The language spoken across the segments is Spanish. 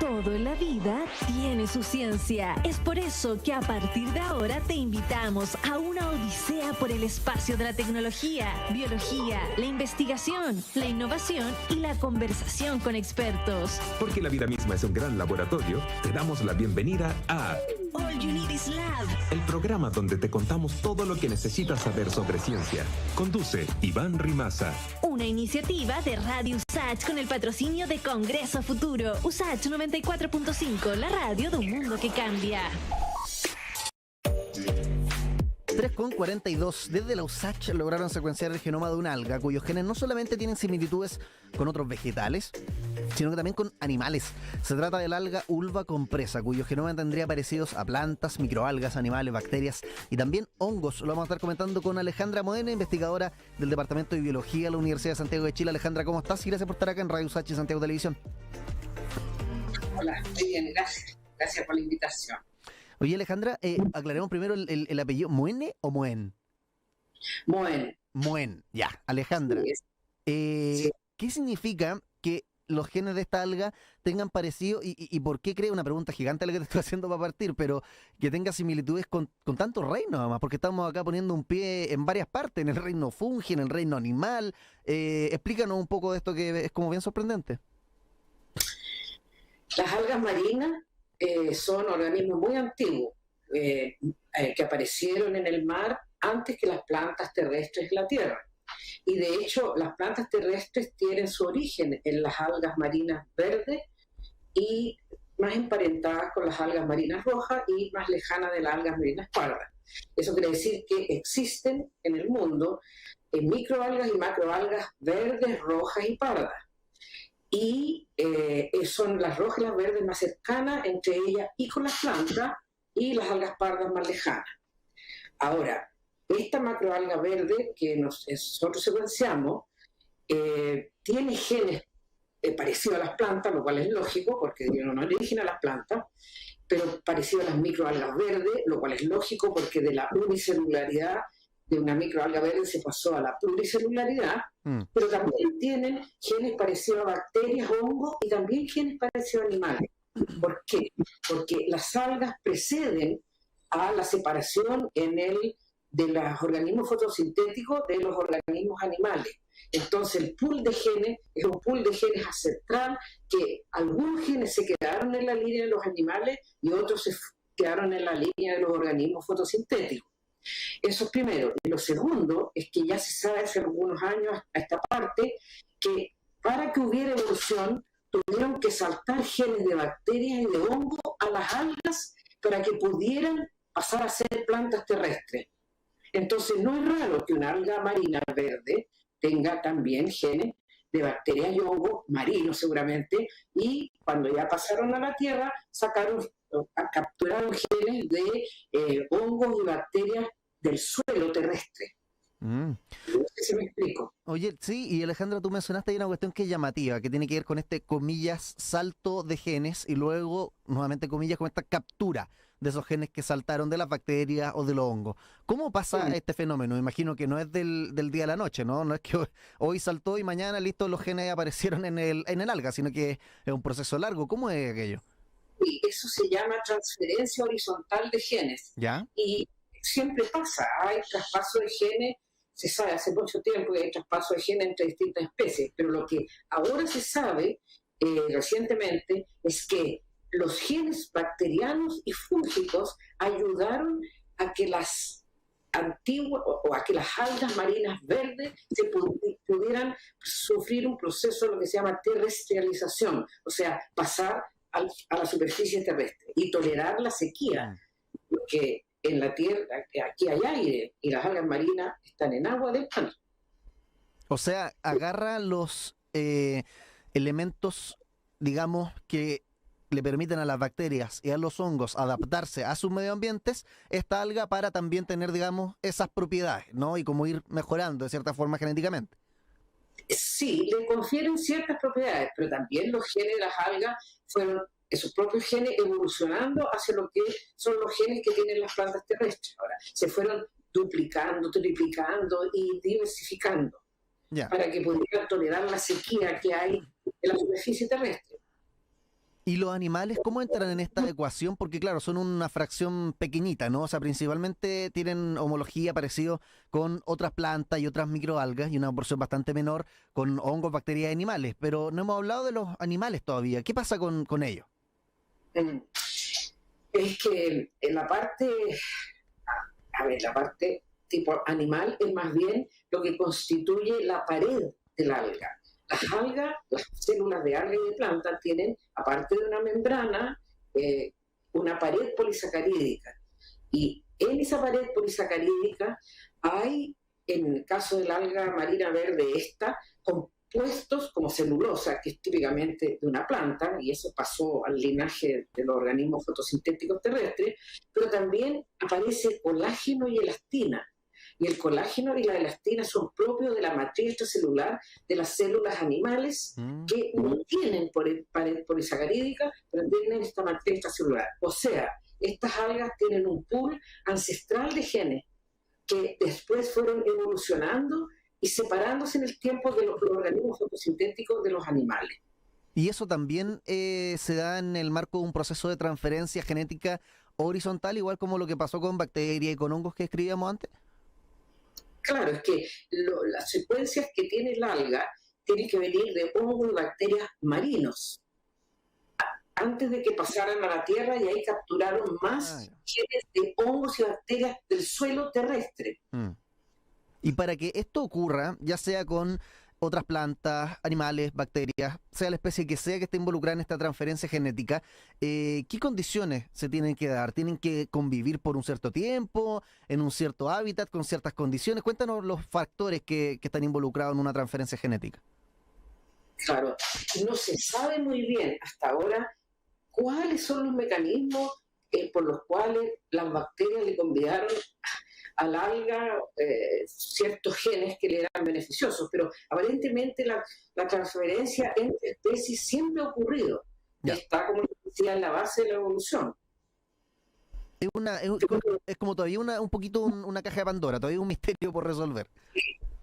Todo en la vida tiene su ciencia. Es por eso que a partir de ahora te invitamos a una odisea por el espacio de la tecnología, biología, la investigación, la innovación y la conversación con expertos. Porque la vida misma es un gran laboratorio, te damos la bienvenida a All You Need Is Lab, el programa donde te contamos todo lo que necesitas saber sobre ciencia. Conduce Iván Rimaza. una iniciativa de Radio USACH con el patrocinio de Congreso Futuro. USACH 94.5, la radio de un mundo que cambia. 3,42. Desde la USACH lograron secuenciar el genoma de una alga cuyos genes no solamente tienen similitudes con otros vegetales, sino que también con animales. Se trata del alga Ulva compresa, cuyo genoma tendría parecidos a plantas, microalgas, animales, bacterias y también hongos. Lo vamos a estar comentando con Alejandra Moena, investigadora del Departamento de Biología de la Universidad de Santiago de Chile. Alejandra, ¿cómo estás? Y gracias por estar acá en Radio USACH y Santiago Televisión. Hola, muy bien, gracias. Gracias por la invitación. Oye, Alejandra, aclaremos primero el apellido. ¿Muene o Moen? Moen. Moen, ya. Alejandra, Sí. ¿qué significa que los genes de esta alga tengan parecido y por qué cree, una pregunta gigante la que te estoy haciendo para partir, pero que tenga similitudes con tantos reinos además, porque estamos acá poniendo un pie en varias partes, en el reino fungi, en el reino animal? Explícanos un poco de esto que es como bien sorprendente. Las algas marinas son organismos muy antiguos que aparecieron en el mar antes que las plantas terrestres en la Tierra. Y de hecho, las plantas terrestres tienen su origen en las algas marinas verdes y más emparentadas con las algas marinas rojas y más lejanas de las algas marinas pardas. Eso quiere decir que existen en el mundo microalgas y macroalgas verdes, rojas y pardas. Y son las rojas y las verdes más cercanas entre ellas y con las plantas, y las algas pardas más lejanas. Ahora, esta macroalga verde que nosotros secuenciamos tiene genes parecidos a las plantas, lo cual es lógico porque dieron origen a las plantas, pero parecido a las microalgas verdes, lo cual es lógico porque de la unicelularidad de una microalga verde se pasó a la pluricelularidad, pero también tienen genes parecidos a bacterias, hongos y también genes parecidos a animales. ¿Por qué? Porque las algas preceden a la separación de los organismos fotosintéticos de los organismos animales. Entonces el pool de genes es un pool de genes ancestral que algunos genes se quedaron en la línea de los animales y otros se quedaron en la línea de los organismos fotosintéticos. Eso es primero. Y lo segundo es que ya se sabe hace algunos años a esta parte que para que hubiera evolución tuvieron que saltar genes de bacterias y de hongos a las algas para que pudieran pasar a ser plantas terrestres. Entonces no es raro que una alga marina verde tenga también genes de bacterias y hongos marinos seguramente, y cuando ya pasaron a la Tierra capturaron genes de hongos y bacterias del suelo terrestre. No sé si me explico. Oye, sí, y Alejandra, tú mencionaste ahí una cuestión que es llamativa, que tiene que ver con este, comillas, salto de genes, y luego, nuevamente comillas, con esta captura de esos genes que saltaron de las bacterias o de los hongos. ¿Cómo pasa este fenómeno? Me imagino que no es del día a la noche, ¿no? No es que hoy saltó y mañana, listo, los genes aparecieron en el alga, sino que es un proceso largo. ¿Cómo es aquello? Y eso se llama transferencia horizontal de genes. ¿Ya? Y siempre pasa, hay traspaso de genes, se sabe hace mucho tiempo que hay traspaso de genes entre distintas especies, pero lo que ahora se sabe recientemente es que los genes bacterianos y fúngicos ayudaron a que las antiguas o a que las algas marinas verdes pudieran sufrir un proceso, lo que se llama terrestrialización, o sea, pasar a la superficie terrestre y tolerar la sequía, porque en la Tierra aquí hay aire y las algas marinas están en agua del mar. O sea, agarra los elementos, digamos, que le permiten a las bacterias y a los hongos adaptarse a sus medio ambientes, esta alga, para también tener, digamos, esas propiedades, ¿no? Y como ir mejorando de cierta forma genéticamente. Sí, le confieren ciertas propiedades, pero también los genes de las algas fueron esos propios genes evolucionando hacia lo que son los genes que tienen las plantas terrestres. Ahora, se fueron duplicando, triplicando y diversificando para que pudieran tolerar la sequía que hay en la superficie terrestre. ¿Y los animales cómo entran en esta ecuación? Porque claro, son una fracción pequeñita, ¿no? O sea, principalmente tienen homología parecido con otras plantas y otras microalgas y una porción bastante menor con hongos, bacterias y animales. Pero no hemos hablado de los animales todavía. ¿Qué pasa con ellos? Es que en la parte, la parte tipo animal es más bien lo que constituye la pared del alga. Las algas, las células de alga y de planta tienen, aparte de una membrana, una pared polisacarídica. Y en esa pared polisacarídica hay, en el caso del alga marina verde, compuestos como celulosa, que es típicamente de una planta, y eso pasó al linaje de los organismos fotosintéticos terrestres, pero también aparece colágeno y elastina. Y el colágeno y la elastina son propios de la matriz extracelular de las células animales que no tienen pared polisacarídica, pero tienen esta matriz extracelular. O sea, estas algas tienen un pool ancestral de genes que después fueron evolucionando y separándose en el tiempo de los organismos fotosintéticos de los animales. ¿Y eso también se da en el marco de un proceso de transferencia genética horizontal, igual como lo que pasó con bacterias y con hongos que escribíamos antes? Claro, es que las secuencias que tiene el alga tienen que venir de hongos y bacterias marinos. Antes de que pasaran a la Tierra, y ahí capturaron más genes de hongos y bacterias del suelo terrestre. Y para que esto ocurra, ya sea con otras plantas, animales, bacterias, sea la especie que sea que esté involucrada en esta transferencia genética, ¿qué condiciones se tienen que dar? ¿Tienen que convivir por un cierto tiempo, en un cierto hábitat, con ciertas condiciones? Cuéntanos los factores que están involucrados en una transferencia genética. Claro, no se sabe muy bien hasta ahora cuáles son los mecanismos por los cuales las bacterias le convidaron al alga ciertos genes que le eran beneficiosos, pero aparentemente la transferencia entre especies siempre ha ocurrido. Está, como decía, en la base de la evolución. Es como todavía un poquito una caja de Pandora, todavía un misterio por resolver.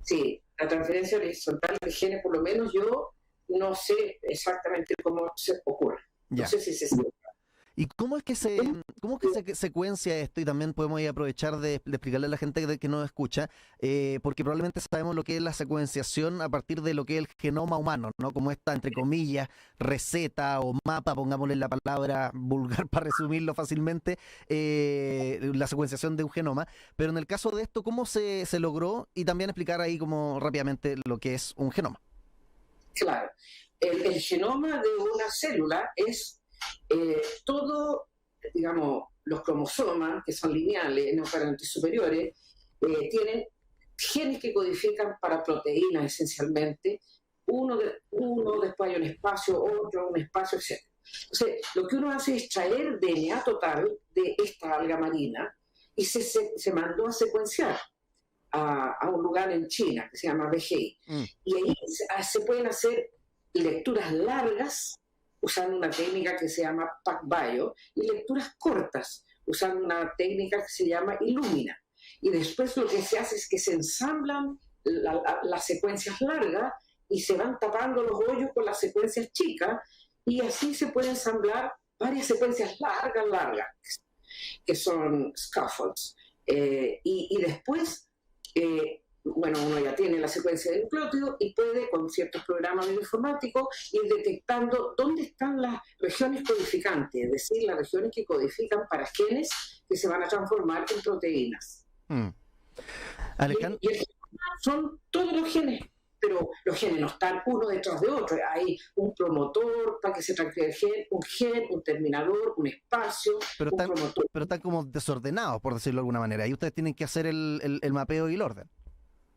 Sí, la transferencia horizontal de genes, por lo menos yo no sé exactamente cómo se ocurre. No sé si se sabe. ¿Y cómo es que se secuencia esto? Y también podemos aprovechar de explicarle a la gente que nos escucha, porque probablemente sabemos lo que es la secuenciación a partir de lo que es el genoma humano, ¿no? Como esta, entre comillas, receta o mapa, pongámosle la palabra vulgar para resumirlo fácilmente, la secuenciación de un genoma. Pero en el caso de esto, ¿cómo se logró? Y también explicar ahí como rápidamente lo que es un genoma. Claro. El genoma de una célula es todo, digamos, los cromosomas, que son lineales en los paréntesis superiores, tienen genes que codifican para proteínas esencialmente, uno después hay un espacio, otro, un espacio, etc. Entonces, lo que uno hace es traer DNA total de esta alga marina y se mandó a secuenciar a un lugar en China que se llama Beihai. Y ahí se pueden hacer lecturas largas usando una técnica que se llama PacBio y lecturas cortas usando una técnica que se llama Illumina. Y después lo que se hace es que se ensamblan las secuencias largas y se van tapando los hoyos con las secuencias chicas y así se pueden ensamblar varias secuencias largas, que son scaffolds. Y después uno ya tiene la secuencia del nucleótido y puede, con ciertos programas bioinformáticos, ir detectando dónde están las regiones codificantes, es decir, las regiones que codifican para genes que se van a transformar en proteínas. Alejandro. Y el genoma son todos los genes, pero los genes no están uno detrás de otro. Hay un promotor para que se transfiera un gen, un terminador, un espacio, pero un promotor. Pero están como desordenados, por decirlo de alguna manera, y ustedes tienen que hacer el mapeo y el orden.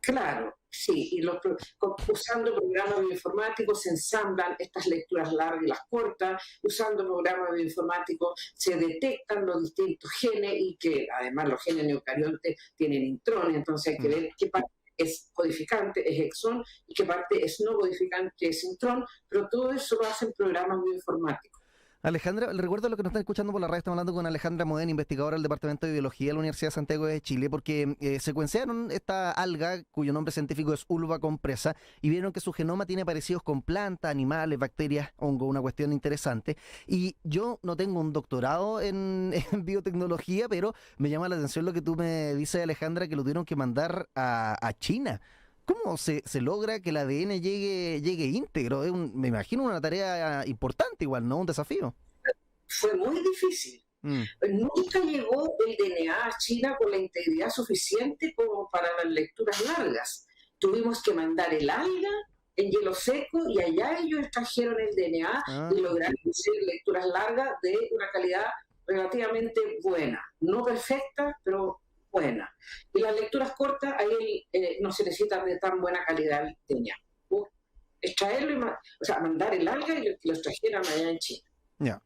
Claro, sí, y usando programas bioinformáticos se ensamblan estas lecturas largas y las cortas, usando programas bioinformáticos se detectan los distintos genes y que además los genes en eucariontes tienen intrones, entonces hay que ver qué parte es codificante, es exón, y qué parte es no codificante, es intrón, pero todo eso lo hacen programas bioinformáticos. Alejandra, le recuerdo a los que nos están escuchando por la radio, estamos hablando con Alejandra Modén, investigadora del Departamento de Biología de la Universidad de Santiago de Chile, porque secuenciaron esta alga, cuyo nombre científico es Ulva compressa, y vieron que su genoma tiene parecidos con plantas, animales, bacterias, hongo, una cuestión interesante. Y yo no tengo un doctorado en biotecnología, pero me llama la atención lo que tú me dices, Alejandra, que lo tuvieron que mandar a China. ¿Cómo se logra que el ADN llegue íntegro? Me imagino una tarea importante igual, ¿no? Un desafío. Fue muy difícil. Nunca llegó el DNA a China con la integridad suficiente como para las lecturas largas. Tuvimos que mandar el alga en hielo seco y allá ellos extrajeron el DNA y lograron hacer lecturas largas de una calidad relativamente buena. No perfecta, pero buena. Y las lecturas cortas, ahí no se necesita de tan buena calidad el DNA. Extraerlo, mandar el alga y lo extrajeran allá en China. Ya.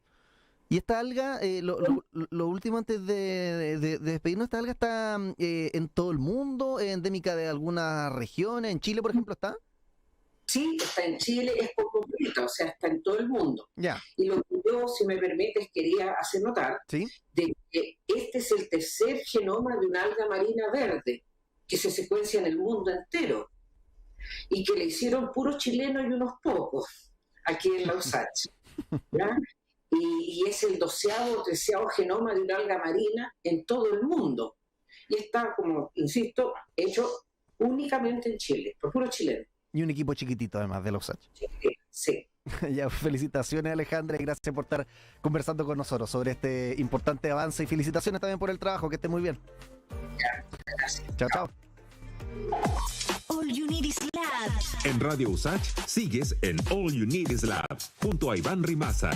Y esta alga, lo último antes de despedirnos, esta alga está en todo el mundo, endémica de algunas regiones, en Chile, por ejemplo, ¿está? Sí, está en Chile, es cosmopolita, o sea, está en todo el mundo. Ya. Y lo que yo, si me permites, quería hacer notar, ¿sí?, de que este es el tercer genoma de una alga marina verde que se secuencia en el mundo entero y que le hicieron puros chilenos y unos pocos aquí en la USACH. ¿Ya? Y es el 12º o 13º genoma de una alga marina en todo el mundo. Y está, como insisto, hecho únicamente en Chile, por puros chilenos. Y un equipo chiquitito además de los USACH. Sí. Ya, felicitaciones, Alejandra, y gracias por estar conversando con nosotros sobre este importante avance, y felicitaciones también por el trabajo, que esté muy bien. Gracias. Chao. All You Need is Lab. En Radio USACH sigues en All You Need is Lab, junto a Iván Rimaza.